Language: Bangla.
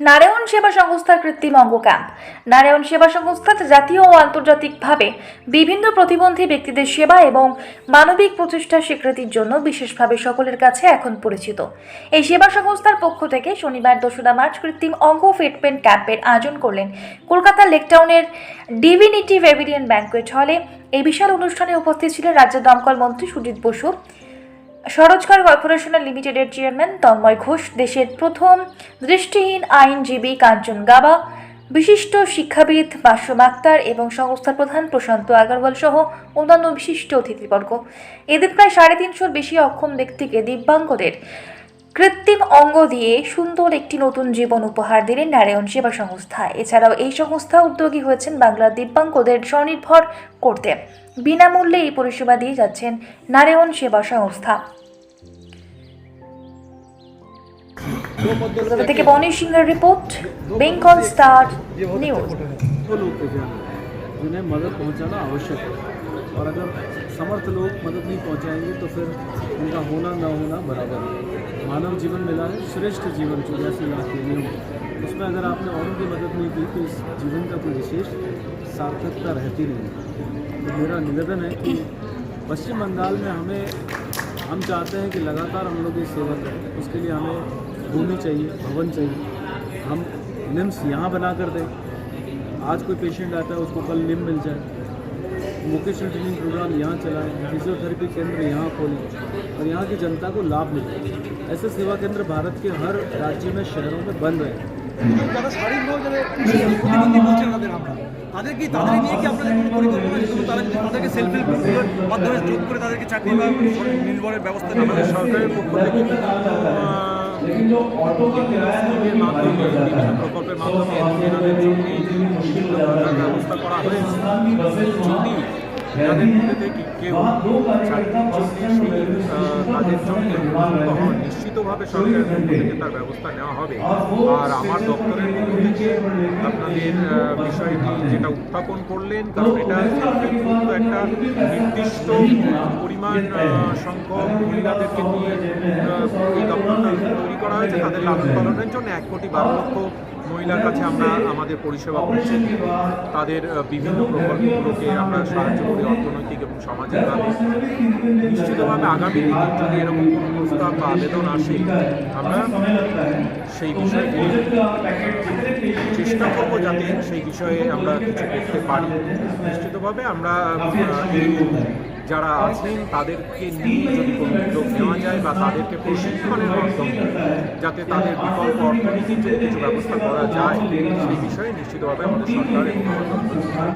নারায়ণ সেবা সংস্থার কৃত্রিম অঙ্গ ক্যাম্প। নারায়ণ সেবা সংস্থা জাতীয় ও আন্তর্জাতিকভাবে বিভিন্ন প্রতিবন্ধী ব্যক্তিদের সেবা এবং মানবিক প্রচেষ্টার স্বীকৃতির জন্য বিশেষভাবে সকলের কাছে এখন পরিচিত। এই সেবা সংস্থার পক্ষ থেকে শনিবার 2রা মার্চ কৃত্রিম অঙ্গ ফিটমেন্ট ক্যাম্পের আয়োজন করলেন কলকাতার লেকটাউনের ডিভিনিটি প্যাভিলিয়ন ব্যাংকুয়েট হলে। এই বিশাল অনুষ্ঠানে উপস্থিত ছিলেন রাজ্যের দমকল মন্ত্রী সুজিত বসু, সরোজকার কর্পোরেশন লিমিটেডের চেয়ারম্যান তন্ময় ঘোষ, দেশের প্রথম দৃষ্টিহীন আইনজীবী কাঞ্চন গাবা, বিশিষ্ট শিক্ষাবিদ মাসুম আক্তার এবং সংস্থার প্রধান প্রশান্ত আগরওয়াল সহ অন্যান্য বিশিষ্ট অতিথিবর্গ। এদিন প্রায় 350-র বেশি অক্ষম ব্যক্তিকে দিব্যাঙ্গদের কৃত্রিম অঙ্গ দিয়ে সুন্দর একটি নতুন জীবন উপহার দিলেন নারায়ণ সেবা সংস্থা। এছাড়াও এই সংস্থা উদ্যোগী হয়েছেন বাংলার দিব্যাঙ্গদের স্বনির্ভর করতে। বিনামূল্যে এই পরিষেবা দিয়ে যাচ্ছেন নারায়ণ সেবা সংস্থা। থেকে বনি সিংহের রিपोर्ट, बेंगल स्टार न्यूज। जिन्हें मदद पहुंचाना आवश्यक है और अगर समर्थ लोग मदद नहीं पहुंचाएंगे तो फिर उनका होना न होना बराबर है। मानव जीवन मिला है श्रेष्ठ जीवन 84 लाख देवियों में, उसमें अगर आपने औरों की मदद नहीं की तो इस जीवन का कोई विशेष सार्थकता रहती नहीं। तो मेरा निवेदन है कि पश्चिम बंगाल में हम चाहते हैं कि लगातार हम लोग ये सेवा करें। उसके लिए हमें भूमि चाहिए, भवन चाहिए। हम निम्स यहाँ बना कर दें, आज कोई पेशेंट आता है उसको कल निम मिल जाए। वोकेशनल ट्रेनिंग प्रोग्राम यहाँ चलाएं, फिजियोथेरेपी केंद्र यहाँ खोलें और यहाँ की जनता को लाभ मिले। ऐसे सेवा केंद्र भारत के हर राज्य में, शहरों में बन रहे हैं। যারা শারীরিকভাবে যারা প্রতিবন্ধী বলছেন তাদেরকে নিয়ে কি আপনাদের কোনো পরিকল্পনা আছে? তাদেরকে সেলফ হেল্প গ্রুপের মাধ্যমে যোগ করে তাদেরকে চাকরি বা নির্ভরের ব্যবস্থা নেওয়া আমাদের সরকারের পক্ষ থেকে বিভিন্ন প্রকল্পের মাধ্যমে এনাদের জন্য বিভিন্ন ধরনের ব্যবস্থা করা হয়েছে। যদি এনাদের মধ্যে থেকে কেউ চাকরির জন্য সেই কাজের জন্য উপযুক্ত হন, নিশ্চিতভাবে সরকারের পক্ষ থেকে তার ব্যবস্থা নেওয়া হবে। আর আমার দপ্তরের পক্ষ থেকে আপনাদের বিষয়টি যেটা উত্থাপন করলেন, কারণ এটা একটা নির্দিষ্ট পরিমাণ সংখ্যক মহিলাদেরকে নিয়ে এই দপ্তরটা তৈরি করা হয়েছে। তাদের লালন পালনের জন্য 1,12,00,000 মহিলার কাছে আমরা আমাদের পরিষেবা পৌঁছে দিই। তাদের বিভিন্ন প্রকল্পগুলোকে আমরা সাহায্য করি অর্থনৈতিক এবং সামাজিকভাবে। নিশ্চিতভাবে আগামী দিনে যদি এরকম কোনো প্রস্তাব বা আবেদন আসে, আমরা সেই বিষয়ে চেষ্টা করব যাতে সেই বিষয়ে আমরা কিছু করতে পারি। নিশ্চিতভাবে আমরা যারা আছেন তাদেরকে নিয়ে যদি কোনো উদ্যোগ নেওয়া যায় বা তাদেরকে প্রশিক্ষণের মাধ্যমে যাতে তাদের বিকল্প অর্থনীতির যদি কিছু ব্যবস্থা করা যায়, সেই বিষয়ে নিশ্চিতভাবে আমাদের সরকার এবং